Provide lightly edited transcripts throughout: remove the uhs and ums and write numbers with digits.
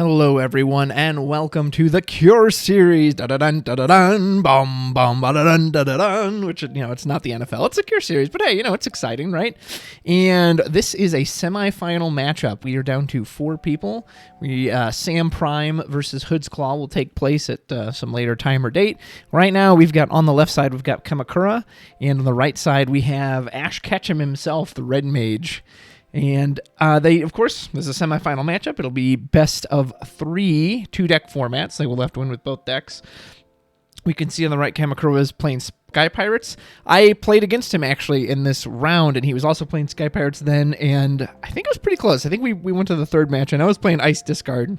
Hello, everyone, and welcome to the Cure series. Da-da-dun, da-da-dun, bum, bum, ba-da-dun, da-da-dun, which, it's not the NFL. It's a Cure series, but hey, it's exciting, right? And this is a semifinal matchup. We are down to 4 people. Sam Prime versus Hood's Claw will take place at some later time or date. Right now, we've got on the left side, we've got Kamakura, and on the right side, we have Ash Ketchum himself, the Red Mage. And of course, this is a semifinal matchup. It'll be best of 3, 2-deck formats. They will have to win with both decks. We can see on the right, Kamakura is playing Sky Pirates. I played against him, actually, in this round, and he was also playing Sky Pirates then, and I think it was pretty close. I think we went to the third match, and I was playing Ice Discard.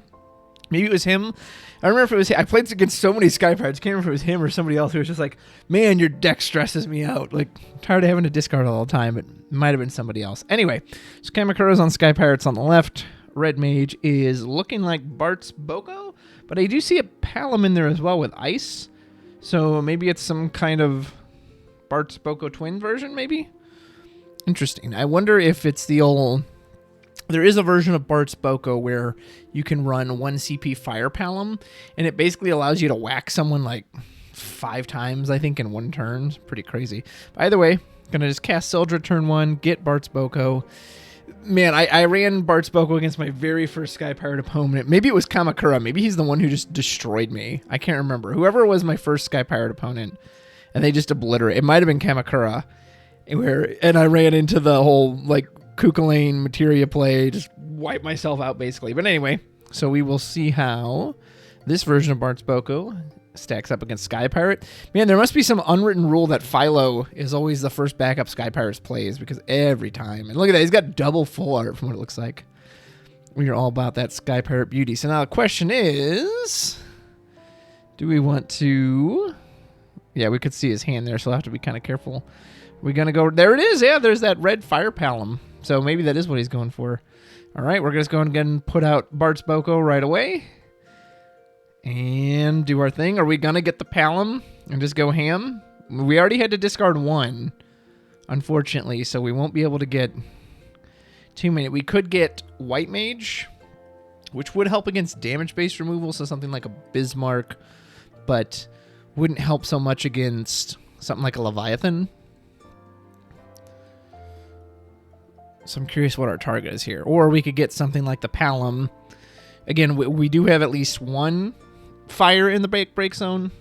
Maybe it was him. I remember if it was him. I played against so many Sky Pirates. I can't remember if it was him or somebody else who was just like, man, your deck stresses me out. Like, tired of having to discard all the time. It might have been somebody else. Anyway, so Kamakura's on Sky Pirates on the left. Red Mage is looking like Bart's Boko, but I do see a Palom in there as well with Ice. So maybe it's some kind of Bart's Boko twin version, maybe? Interesting. I wonder if it's the old... There is a version of Bart's Boko where you can run 1 CP Fire Palom, and it basically allows you to whack someone like 5 times, I think, in 1 turn. It's pretty crazy. But either way, gonna just cast Sildra turn 1, get Bart's Boko. Man, I ran Bart's Boko against my very first Sky Pirate opponent. Maybe it was Kamakura. Maybe he's the one who just destroyed me. I can't remember. Whoever was my first Sky Pirate opponent, and they just obliterate. It might have been Kamakura, and I ran into the whole, like, Kukulane materia play, just wipe myself out basically. But anyway, so we will see how this version of Bart's Boko stacks up against Sky Pirate. Man, there must be some unwritten rule that Philo is always the first backup Sky Pirates plays, because every time, and look at that, he's got double full art from what it looks like. We are all about that Sky Pirate beauty. So now the question is, do we want to... Yeah, we could see his hand there, so I'll have to be kind of careful. We're going to go... There it is! Yeah, there's that red Fire Palom. So maybe that is what he's going for. All right, we're just going to go and put out Bart's Boko right away. And do our thing. Are we going to get the Palom and just go ham? We already had to discard 1, unfortunately, so we won't be able to get too many. We could get White Mage, which would help against damage-based removal, so something like a Bismarck, but wouldn't help so much against something like a Leviathan. So I'm curious what our target is here. Or we could get something like the Palom. Again, we do have at least 1 fire in the break zone.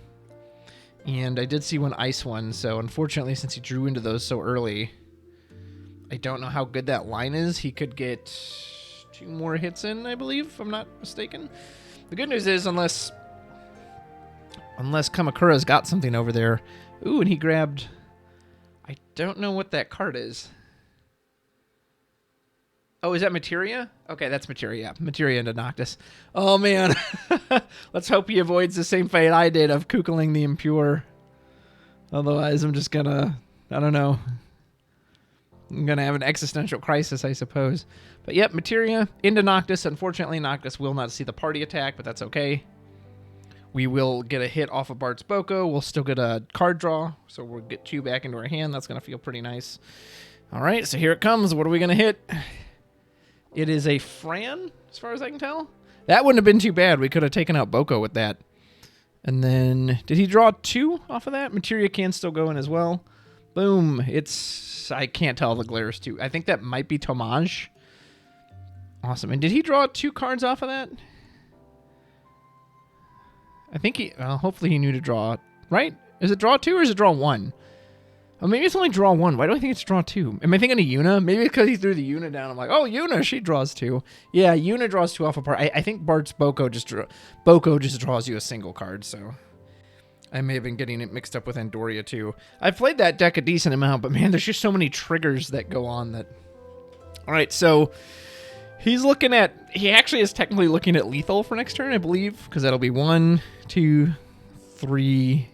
And I did see 1 ice one. So unfortunately, since he drew into those so early, I don't know how good that line is. He could get 2 more hits in, I believe, if I'm not mistaken. The good news is, unless Kamakura's got something over there. Ooh, and he grabbed... I don't know what that card is. Oh, is that Materia? Okay, that's Materia. Materia into Noctis. Oh, man. Let's hope he avoids the same fate I did of Kukuling the Impure. Otherwise, I'm just gonna... I don't know. I'm gonna have an existential crisis, I suppose. But yep, Materia into Noctis. Unfortunately, Noctis will not see the party attack, but that's okay. We will get a hit off of Bart's Boko. We'll still get a card draw, so we'll get 2 back into our hand. That's gonna feel pretty nice. All right, so here it comes. What are we gonna hit? It is a Fran, as far as I can tell. That wouldn't have been too bad. We could have taken out Boko with that. And then, did he draw 2 off of that? Materia can still go in as well. Boom. I can't tell the glares too. I think that might be Tomage. Awesome. And did he draw 2 cards off of that? I think hopefully he knew to draw, right? Is it draw 2 or is it draw 1? Oh, maybe it's only draw 1. Why do I think it's draw 2? Am I thinking of Yuna? Maybe because he threw the Yuna down. I'm like, oh, Yuna, she draws 2. Yeah, Yuna draws 2 off a part. I think Bart's Boko just draws you a single card, so I may have been getting it mixed up with Andoria too. I've played that deck a decent amount, but man, there's just so many triggers that go on that... All right, so he's looking at... He actually is technically looking at lethal for next turn, I believe, because that'll be 1, 2, 3...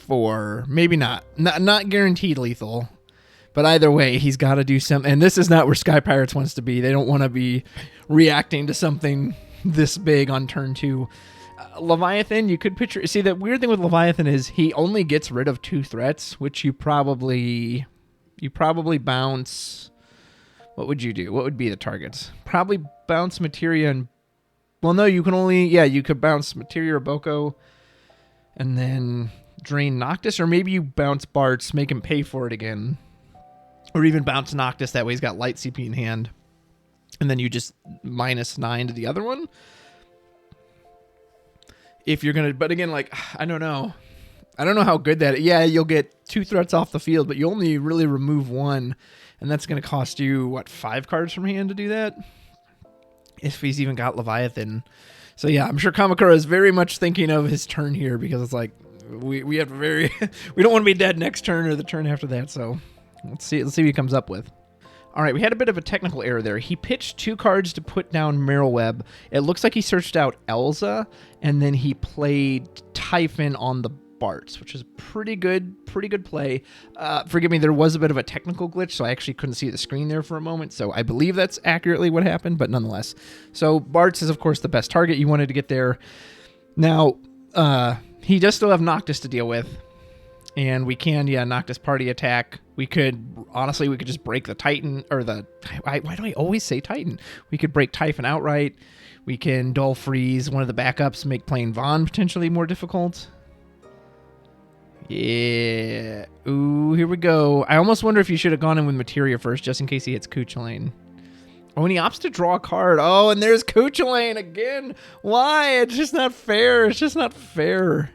4, maybe not guaranteed lethal, but either way, he's got to do something. And this is not where Sky Pirates wants to be. They don't want to be reacting to something this big on turn 2. Leviathan, you could picture... See, the weird thing with Leviathan is he only gets rid of 2 threats, which you probably bounce... What would you do? What would be the targets? Probably bounce Materia and Well, no, you can only, you could bounce Materia or Boko and then drain Noctis, or maybe you bounce Bartz, make him pay for it again. Or even bounce Noctis, that way he's got light CP in hand. And then you just -9 to the other one. If you're going to, but again, like, I don't know. I don't know how good that is. Yeah, you'll get 2 threats off the field, but you only really remove 1. And that's going to cost you, what, 5 cards from hand to do that? If he's even got Leviathan. So yeah, I'm sure Kamakura is very much thinking of his turn here, because it's like, we have to we don't want to be dead next turn or the turn after that. So let's see what he comes up with. All right, we had a bit of a technical error there. He pitched 2 cards to put down Merylweb. It looks like he searched out Elza, and then he played Typhon on the Bartz, which is pretty good play. Forgive me, there was a bit of a technical glitch, so I actually couldn't see the screen there for a moment. So I believe that's accurately what happened, but nonetheless. So Bartz is, of course, the best target you wanted to get there. Now, he does still have Noctis to deal with. And we can, Noctis party attack. We could just break the Titan, or why do I always say Titan? We could break Typhon outright. We can dull freeze one of the backups, make playing Vaughn potentially more difficult. Yeah. Ooh, here we go. I almost wonder if you should have gone in with Materia first, just in case he hits Kuchulain. Oh, and he opts to draw a card. Oh, and there's Kuchulain again. Why? It's just not fair. It's just not fair.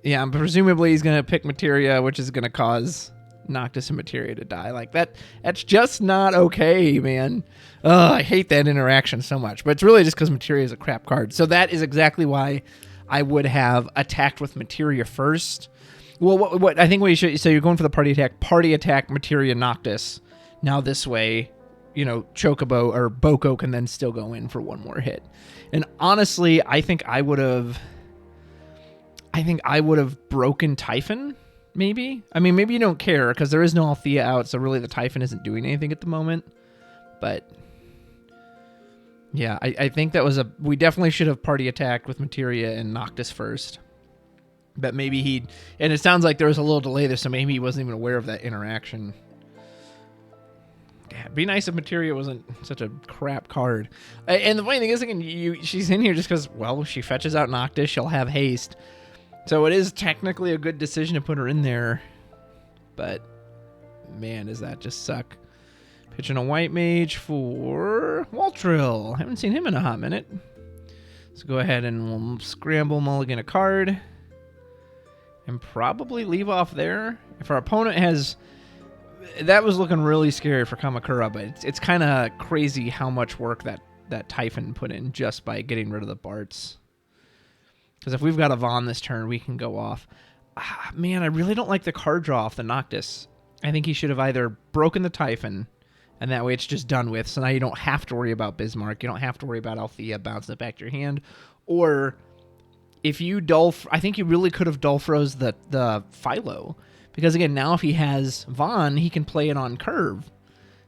Yeah, presumably he's going to pick Materia, which is going to cause Noctis and Materia to die. Like, that's just not okay, man. Ugh, I hate that interaction so much. But it's really just because Materia is a crap card. So that is exactly why I would have attacked with Materia first. Well, what I think what you should... So you're going for the party attack, Materia, Noctis. Now this way, Chocobo or Boko can then still go in for one more hit. And honestly, I think I would have broken Typhon, maybe. I mean, maybe you don't care, because there is no Althea out, so really the Typhon isn't doing anything at the moment. But yeah, I think that was we definitely should have party attacked with Materia and Noctis first. But maybe and it sounds like there was a little delay there, so maybe he wasn't even aware of that interaction. Yeah, it'd be nice if Materia wasn't such a crap card. And the funny thing is, again, she's in here just because, well, she fetches out Noctis, she'll have haste. So it is technically a good decision to put her in there. But, man, does that just suck. Pitching a white mage for Waltrill. Haven't seen him in a hot minute. Let's go ahead and we'll scramble mulligan a card. And probably leave off there. If our opponent has... That was looking really scary for Kamakura, but it's kind of crazy how much work that Typhon put in just by getting rid of the Bartz. Because if we've got a Vaughn this turn, we can go off. Man, I really don't like the card draw off the Noctis. I think he should have either broken the Typhon, and that way it's just done with. So now you don't have to worry about Bismarck. You don't have to worry about Althea bouncing it back to your hand. Or if you I think you really could have dull froze the Philo. Because again, now if he has Vaughn, he can play it on curve.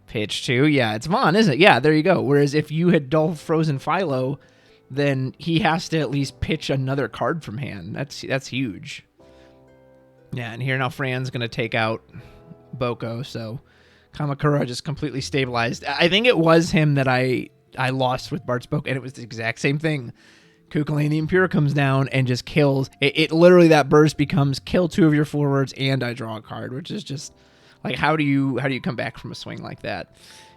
Pitch 2, yeah, it's Vaughn, isn't it? Yeah, there you go. Whereas if you had dull frozen Philo, then he has to at least pitch another card from hand. That's huge. Yeah, and here now Fran's going to take out Boko, so Kamakura just completely stabilized. I think it was him that I lost with Bartz Boko, and it was the exact same thing. Kukulane the Impura comes down and just kills. It literally, that burst becomes kill 2 of your forwards and I draw a card, which is just like, how do you come back from a swing like that?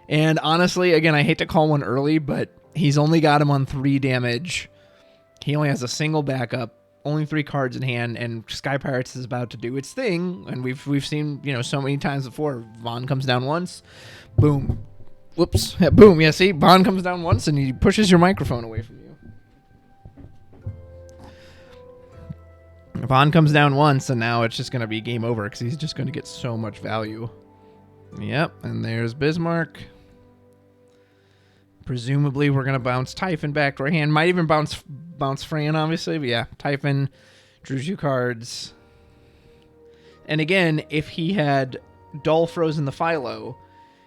And honestly, again, I hate to call one early, but he's only got him on 3 damage. He only has a single backup, only 3 cards in hand, and Sky Pirates is about to do its thing. And we've seen, so many times before. Vaughn comes down once, boom, whoops, yeah, boom. Yeah, see, Vaughn comes down once and he pushes your microphone away from you. Vaughn comes down once, and now it's just going to be game over because he's just going to get so much value. Yep, and there's Bismarck. Presumably, we're going to bounce Typhon back to our hand. Might even bounce Fran, obviously. But yeah, Typhon drew 2 cards. And again, if he had dull frozen the Philo,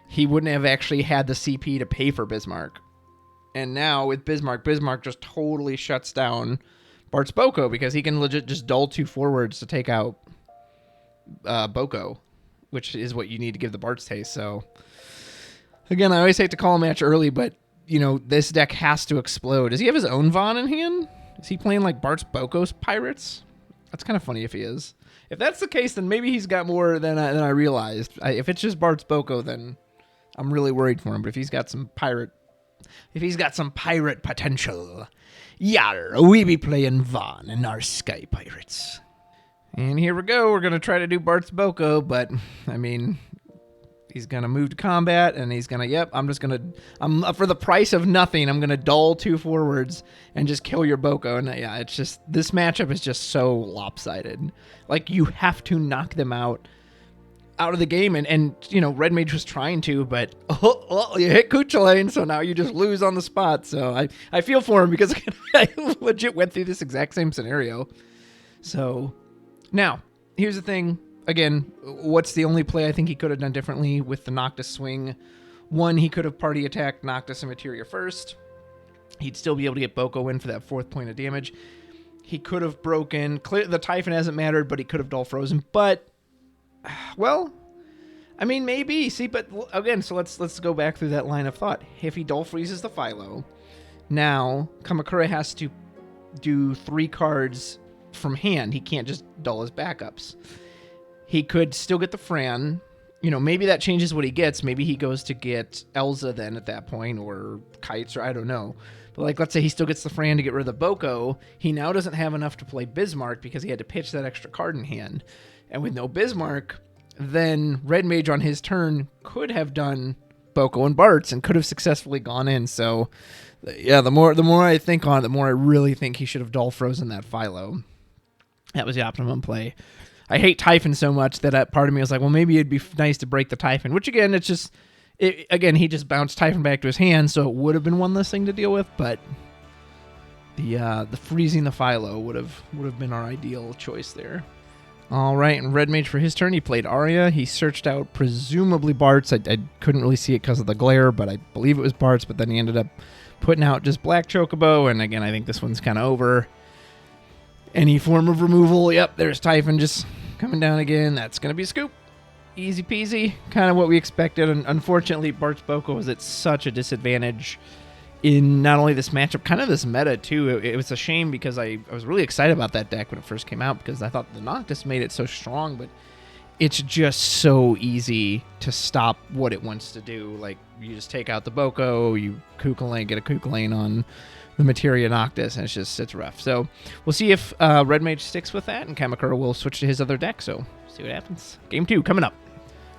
he wouldn't have actually had the CP to pay for Bismarck. And now with Bismarck just totally shuts down Bartz Boko, because he can legit just dull 2 forwards to take out Boko, which is what you need to give the Bartz taste. So Again, I always hate to call a match early, but, you know, this deck has to explode. Does he have his own Vaughn in hand? Is he playing like Bart's Boko's Pirates? That's kind of funny if he is. If that's the case, then maybe he's got more than I realized. If it's just Bart's Boko, then I'm really worried for him. But if he's got some pirate potential, yar, we be playing Vaughn and our Sky Pirates. And here we go. We're gonna try to do Bart's Boko, but I mean, he's gonna move to combat, and he's gonna. Yep, I'm for the price of nothing. I'm gonna dull 2 forwards and just kill your Boko. And yeah, it's just this matchup is just so lopsided. Like you have to knock them out of the game, and you know Red Mage was trying to, but you hit Kuchulain, so now you just lose on the spot. So I feel for him because I legit went through this exact same scenario. So now here's the thing. Again, what's the only play I think he could have done differently with the Noctis swing? One, he could have party attacked Noctis and Materia first. He'd still be able to get Boko in for that 4th point of damage. He could have broken. The Typhon hasn't mattered, but he could have Dull Frozen. But, well, I mean, maybe. See, but again, so let's go back through that line of thought. If he Dull Freezes the Philo, now Kamakura has to do 3 cards from hand. He can't just dull his backups. He could still get the Fran. You know, maybe that changes what he gets. Maybe he goes to get Elza then at that point, or Kites, or I don't know. But like, let's say he still gets the Fran to get rid of the Boko. He now doesn't have enough to play Bismarck because he had to pitch that extra card in hand. And with no Bismarck, then Red Mage on his turn could have done Boko and Bartz and could have successfully gone in. So, yeah, the more I think on it, the more I really think he should have Dull Frozen that Philo. That was the optimum play. I hate Typhon so much that part of me was like, well, maybe it'd be nice to break the Typhon, which again, he just bounced Typhon back to his hand, so it would have been one less thing to deal with, but the freezing the Philo would have been our ideal choice there. All right, and Red Mage for his turn, he played Arya. He searched out presumably Bart's. I couldn't really see it because of the glare, but I believe it was Bart's, but then he ended up putting out just Black Chocobo, and again, I think this one's kind of over. Any form of removal, yep, there's Typhon just coming down again. That's going to be a scoop. Easy peasy, kind of what we expected. And unfortunately, Bart's Boko was at such a disadvantage in not only this matchup, kind of this meta too. It was a shame because I was really excited about that deck when it first came out because I thought the Noctis made it so strong, but it's just so easy to stop what it wants to do. Like, you just take out the Boko, you Kukulane, get a Kukulane on the Materia Noctis, and it's rough. So we'll see if Red Mage sticks with that, and Kamakura will switch to his other deck, so see what happens. Game 2 coming up.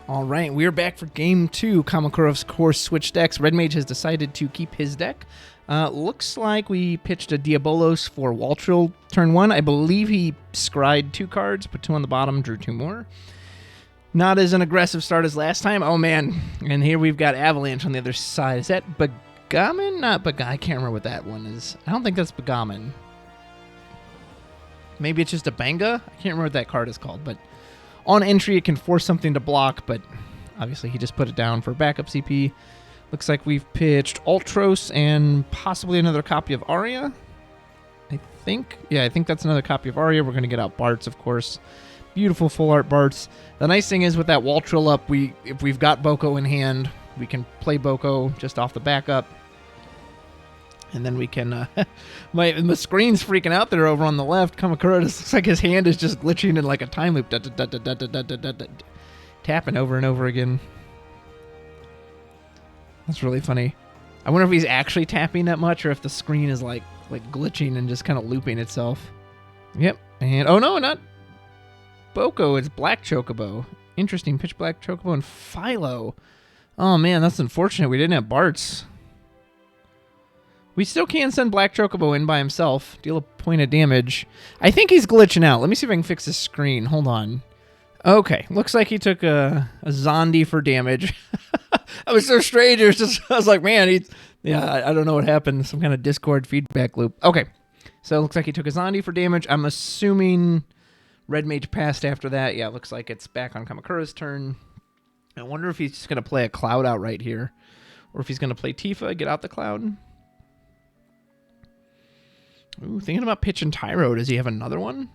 All right, we're back for Game 2. Kamakura, of course, switched decks. Red Mage has decided to keep his deck. Looks like we pitched a Diabolos for Waltrill turn 1. I believe he scryed 2 cards, put 2 on the bottom, drew 2 more. Not as an aggressive start as last time. Oh, man. And here we've got Avalanche on the other side. Is that Bagaman? Not Bagaman. I can't remember what that one is. I don't think that's Bagaman. Maybe it's just a Banga? I can't remember what that card is called. But on entry, it can force something to block. But obviously, he just put it down for backup CP. Looks like we've pitched Ultros and possibly another copy of Arya. I think that's another copy of Arya. We're going to get out Bart's, of course. Beautiful full art Bart's. The nice thing is with that Waltrill up, if we've got Boko in hand, we can play Boko just off the backup. And then we can... my screen's freaking out there over on the left. Kamakura just looks like his hand is just glitching in like a time loop. Tapping over and over again. That's really funny. I wonder if he's actually tapping that much or if the screen is like glitching and just kind of looping itself. Yep. And oh no, not Boko. It's Black Chocobo. Interesting. Pitch Black Chocobo and Philo. Oh man, that's unfortunate. We didn't have Bart's. We still can send Black Chocobo in by himself. Deal a point of damage. I think he's glitching out. Let me see if I can fix his screen. Hold on. Okay. Looks like he took a Zondi for damage. That was so strange. It was just, I was like, man, I don't know what happened. Some kind of Discord feedback loop. Okay. So it looks like he took a Zondi for damage. I'm assuming Red Mage passed after that. Yeah, it looks like it's back on Kamakura's turn. I wonder if he's just going to play a Cloud out right here. Or if he's going to play Tifa, get out the Cloud. Ooh, thinking about pitching Tyro. Does he have another one?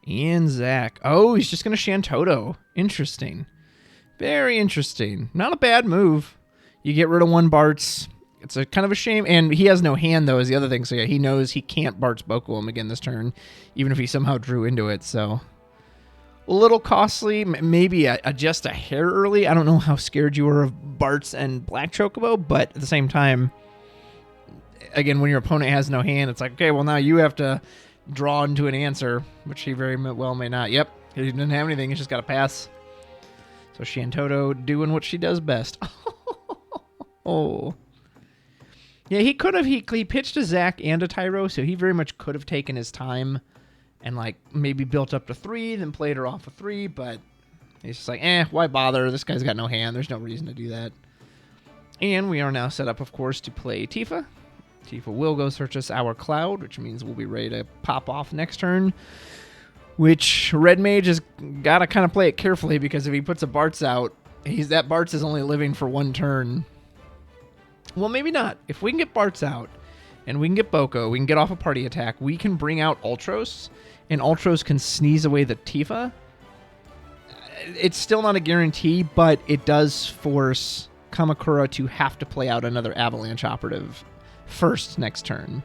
And Zach. Oh, he's just going to Shantoto. Interesting. Very interesting. Not a bad move. You get rid of one Bartz. It's a kind of a shame. And he has no hand, though, is the other thing. So, yeah, he knows he can't Bartz Boko him again this turn, even if he somehow drew into it. So, a little costly. Maybe just a hair early. I don't know how scared you were of Bartz and Black Chocobo, but at the same time, again, when your opponent has no hand, it's like, okay, well, now you have to draw into an answer, which he very well may not. Yep, he didn't have anything. He's just got to pass. So Shantoto doing what she does best. Oh. Yeah, he could have. He pitched a Zach and a Tyro, so he very much could have taken his time and, like, maybe built up to 3, then played her off of 3, but he's just like, why bother? This guy's got no hand. There's no reason to do that. And we are now set up, of course, to play Tifa. Tifa will go search us our Cloud, which means we'll be ready to pop off next turn, which Red Mage has got to kind of play it carefully, because if he puts a Bartz out, that Bartz is only living for 1 turn. Well, maybe not. If we can get Bartz out and we can get Boko, we can get off a party attack, we can bring out Ultros, and Ultros can sneeze away the Tifa. It's still not a guarantee, but it does force Kamakura to have to play out another Avalanche Operative first next turn.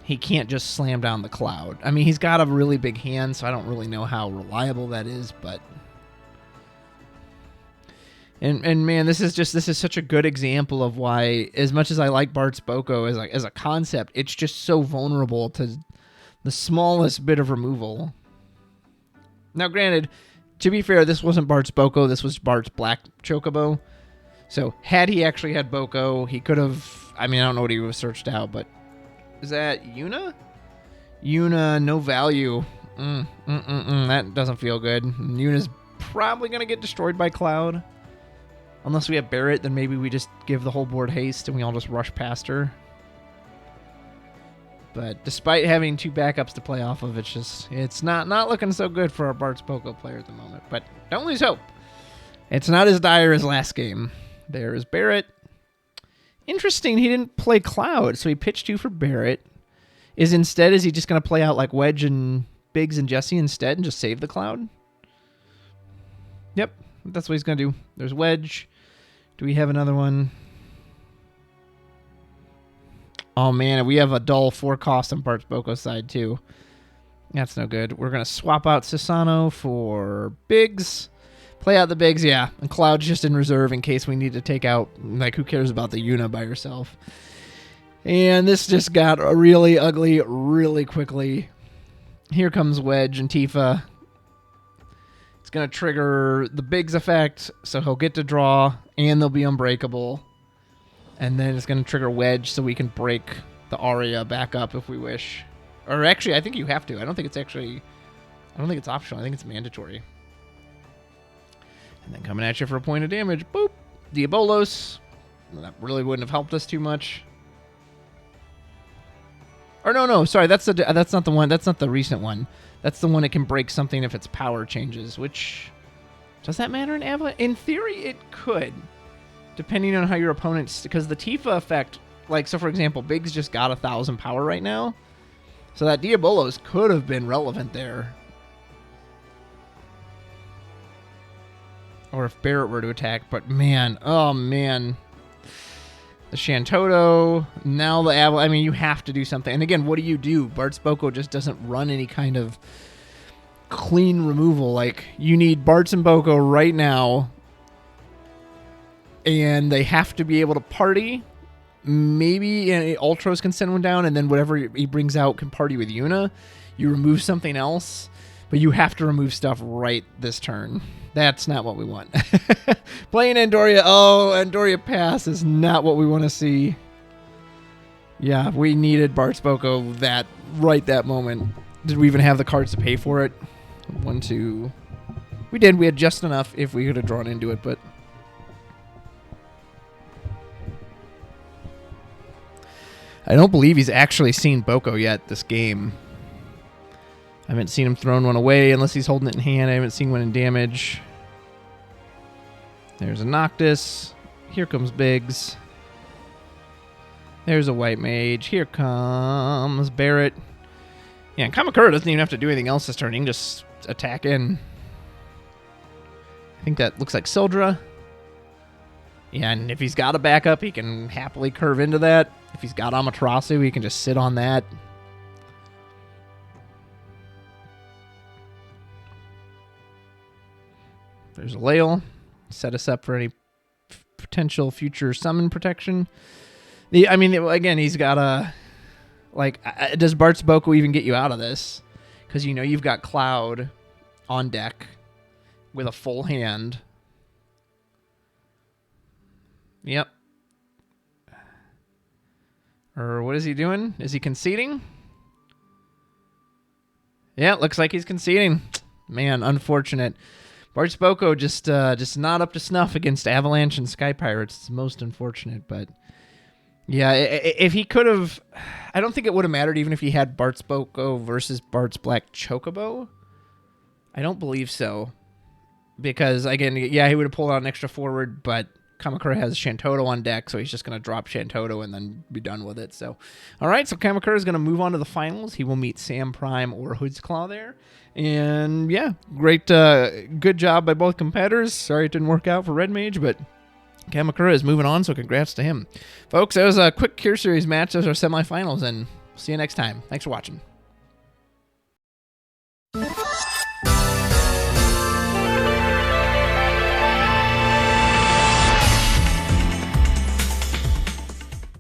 He can't just slam down the Cloud. I mean, he's got a really big hand, so I don't really know how reliable that is, but... And man, this is such a good example of why, as much as I like Bartz Boko as a concept, it's just so vulnerable to the smallest bit of removal. Now, granted, to be fair, this wasn't Bartz Boko, this was Bartz Black Chocobo. So, had he actually had Boko, he could have... I mean, I don't know what he was searched out, but... Is that Yuna? Yuna, no value. That doesn't feel good. Yuna's probably going to get destroyed by Cloud. Unless we have Barrett, then maybe we just give the whole board haste and we all just rush past her. But despite having 2 backups to play off of, it's not looking so good for our Bartz Boko player at the moment. But don't lose hope. It's not as dire as last game. There is Barrett. Interesting, he didn't play Cloud, so he pitched 2 for Barrett. Is he just going to play out like Wedge and Biggs and Jesse instead and just save the Cloud? Yep, that's what he's going to do. There's Wedge. Do we have another one? Oh, man, we have a dull 4 cost on Bartz Boko's side, too. That's no good. We're going to swap out Sasano for Biggs. Play out the Biggs, yeah. And Cloud's just in reserve in case we need to take out... Like, who cares about the Yuna by herself? And this just got really ugly really quickly. Here comes Wedge and Tifa. It's going to trigger the Biggs effect, so he'll get to draw, and they'll be unbreakable. And then it's going to trigger Wedge, so we can break the Aria back up if we wish. Or actually, I think you have to. I don't think it's optional. I think it's mandatory. And then coming at you for a point of damage. Boop. Diabolos. That really wouldn't have helped us too much. Or no. Sorry, that's not the one. That's not the recent one. That's the one that can break something if its power changes, which... Does that matter in Avalanche? In theory, it could. Depending on how your opponent's... Because the Tifa effect... Like, so for example, Biggs just got 1,000 power right now. So that Diabolos could have been relevant there. Or if Barrett were to attack. But man, oh man. The Shantoto. Now the Avalanche. I mean, you have to do something. And again, what do you do? Bartz Boko just doesn't run any kind of clean removal. Like, you need Bartz and Boko right now. And they have to be able to party. Maybe Ultros can send one down, and then whatever he brings out can party with Yuna. You remove something else, but you have to remove stuff right this turn. That's not what we want. Playing Andoria. Oh, Andoria Pass is not what we want to see. Yeah, we needed Bartz Boko right that moment. Did we even have the cards to pay for it? 1, 2. We did. We had just enough if we could have drawn into it, but... I don't believe he's actually seen Boko yet this game. I haven't seen him thrown one away unless he's holding it in hand. I haven't seen one in damage. There's a Noctis. Here comes Biggs. There's a White Mage. Here comes Barrett. Yeah, and Kamakura doesn't even have to do anything else this turn. He can just attack in. I think that looks like Sildra. Yeah, and if he's got a backup, he can happily curve into that. If he's got Amaterasu, he can just sit on that. There's a Lael. Set us up for any potential future summon protection. I mean, again, he's got a... Like, does Bart's Boko even get you out of this? Because, you know, you've got Cloud on deck with a full hand. Yep. Or what is he doing? Is he conceding? Yeah, it looks like he's conceding. Man, unfortunate. Bart's Boko just not up to snuff against Avalanche and Sky Pirates. It's most unfortunate, but... Yeah, if he could have... I don't think it would have mattered even if he had Bart's Boko versus Bart's Black Chocobo. I don't believe so. Because, again, yeah, he would have pulled out an extra forward, but Kamakura has Shantoto on deck, so he's just going to drop Shantoto and then be done with it. So, all right, so Kamakura is going to move on to the finals. He will meet Sam Prime or Hood's Claw there. And, yeah, great, good job by both competitors. Sorry it didn't work out for Red Mage, but... Kamakura is moving on, so congrats to him. Folks, that was a quick Cure Series match. Those are semifinals, and see you next time. Thanks for watching.